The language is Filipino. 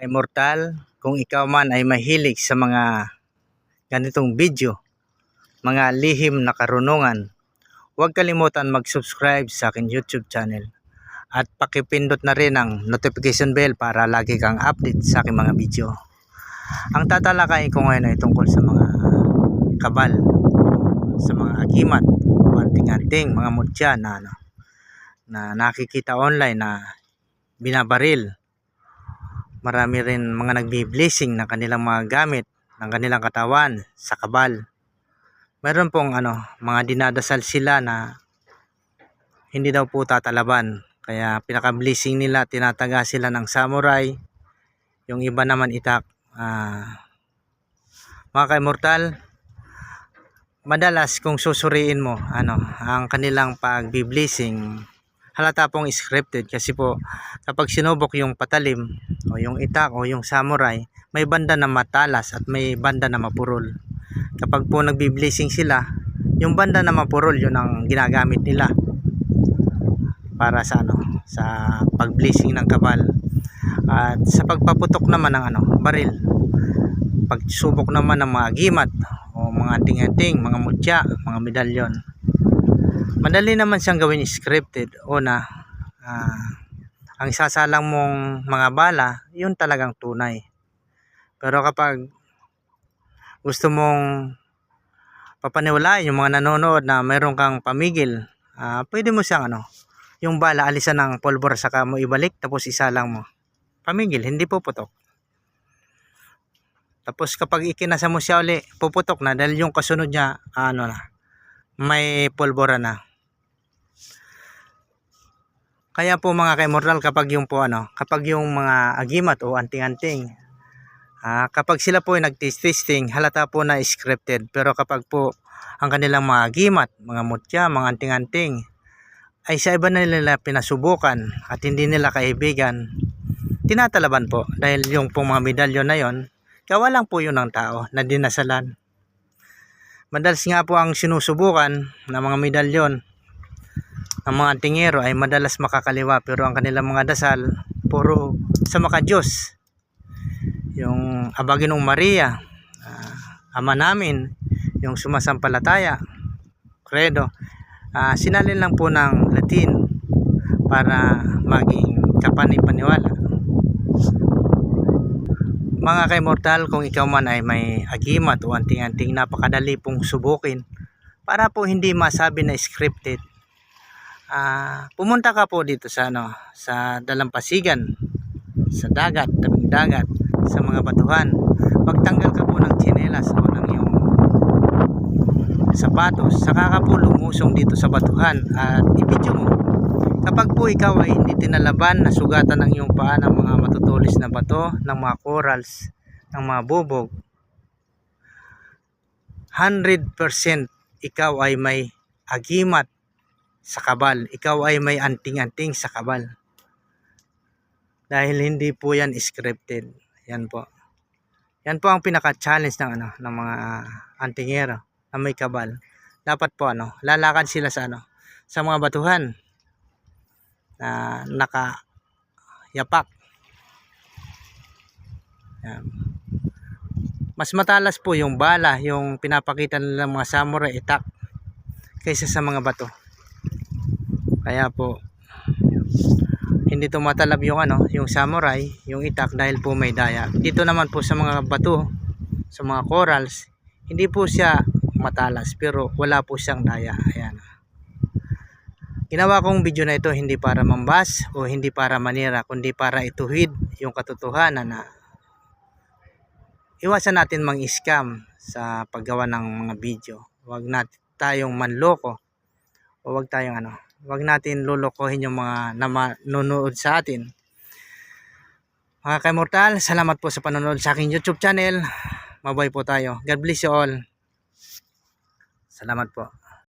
Immortal, kung ikaw man ay mahilig sa mga ganitong video, mga lihim na karunungan, huwag kalimutan mag-subscribe sa akin YouTube channel at pakipindot na rin ang notification bell para lagi kang update sa aking mga video. Ang tatalakayin ko ngayon ay tungkol sa mga kabal, sa mga agimat, anting-anting, mga mutya na nakikita online na binabaril. Marami rin mga nagbi-blessing ng kanilang mga gamit, ng kanilang katawan sa kabal. Meron pong mga dinadasal sila na hindi daw po tatalaban. Kaya pinaka-blessing nila, tinataga sila ng samurai. Yung iba naman itak. Mga ka-immortal, madalas kung susuriin mo ang kanilang pag-blessing, halata pong scripted kasi po kapag sinubok yung patalim o yung itak o yung samurai, may banda na matalas at may banda na mapurol. Kapag po nagbi-blessing sila, yung banda na mapurol yun ang ginagamit nila para sa pag-blessing ng kabal. At sa pagpaputok naman ng baril, pagsubok naman ng mga agimat o mga anting-anting, mga mutya, mga medalyon, madali naman siyang gawin scripted. Ang isasalang mong mga bala, yun talagang tunay. Pero kapag gusto mong papaniwalaan yung mga nanonood na meron kang pamigil, pwede mo siyang yung bala alisan ng pulbor saka mo ibalik tapos isalang mo. Pamigil, hindi puputok. Tapos kapag ikinasa mo siya uli, puputok na dahil yung kasunod niya may pulbora na. Kaya po mga ka-immortal, kapag yung mga agimat o anting-anting, kapag sila po ay nag-testing, halata po na scripted. Pero kapag po ang kanilang mga agimat, mga mutya, mga anting-anting ay sa iba na nila pinasubukan at hindi nila kaibigan, tinatalaban po. Dahil yung pong mga medalyon na yon, kawalang po yun ng tao na dinasalan. Madalas nga po ang sinusubukan ng mga medalyon ang mga antingero ay madalas makakaliwa, pero ang kanilang mga dasal puro sa maka-Diyos. Yung Abaginong Maria, Ama namin, yung sumasampalataya, credo, sinalin lang po ng Latin para maging kapanipaniwala. Mga ka-immortal, kung ikaw man ay may agimat o anting-anting, napakadali pong subukin para po hindi masabi na scripted. Pumunta ka po dito sa dalampasigan, sa dagat, tabing dagat, sa mga batuhan. Magtanggal ka po ng tsinelas o ng iyong sapatos, saka ka po lumusong dito sa batuhan at i-video mo. Kapag po ikaw ay hindi tinalaban, nasugatan ng iyong paa ng mga matutulis na bato, ng mga corals, ng mga bubog, 100% ikaw ay may agimat sa kabal. Ikaw ay may anting-anting sa kabal. Dahil hindi po yan scripted. Yan po. Yan po ang pinaka-challenge ng mga antingero na may kabal. Dapat po lalakad sila sa mga batuhan na nakayapak. Yan. Mas matalas po yung bala, yung pinapakita nilang mga samurai itak kaysa sa mga bato. Kaya po hindi tumatalab yung samurai, yung itak dahil po may daya. Dito naman po sa mga bato, sa mga corals, hindi po siya matalas pero wala po siyang daya. Ayan. Ginawa kong video na ito hindi para mambas o hindi para manira, kundi para ituhid yung katotohanan na iwasan natin mang-scam sa paggawa ng mga video. Huwag natin tayong manloko o huwag natin lolokohin yung mga nanonood sa atin. Mga ka-immortal, salamat po sa panonood sa aking YouTube channel. Mabuhay po tayo. God bless you all. Salamat po.